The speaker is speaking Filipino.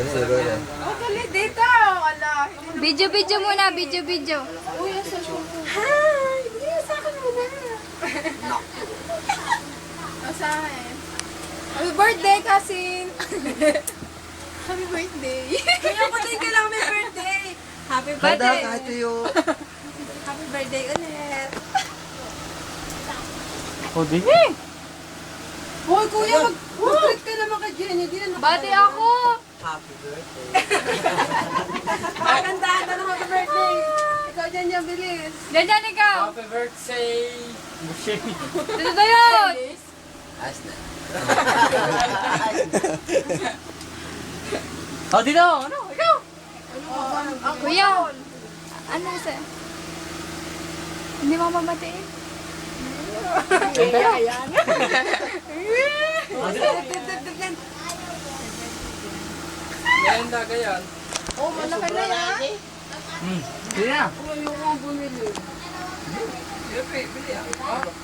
Oh, dali dito. Ala. Video muna, video. Uy, ang cellphone ko. Hi! Bigyan sa akin muna. Sa akin. Happy birthday, Kasin! Happy birthday! Kaya ko din ka lang may birthday! Happy birthday! Kahit tuyo. Happy birthday ulit! O, di. Hoy, kuya, mag-treat ka naman kay Jenny. Di na Bati ako! Happy birthday. Magandaan ka ng happy birthday! Ikaw dyan yung bilis. Diyan ikaw! Happy birthday. Bushing. Dito yun! Ayos na. O, dito. Ano? Ikaw. Kuya! Ano sa... Hindi mo mabatiin? Ayan. Ganda ka yan. Oh, malaki na yan. Hindi na. Ayoko nga bumili. Siyempre, bili ah.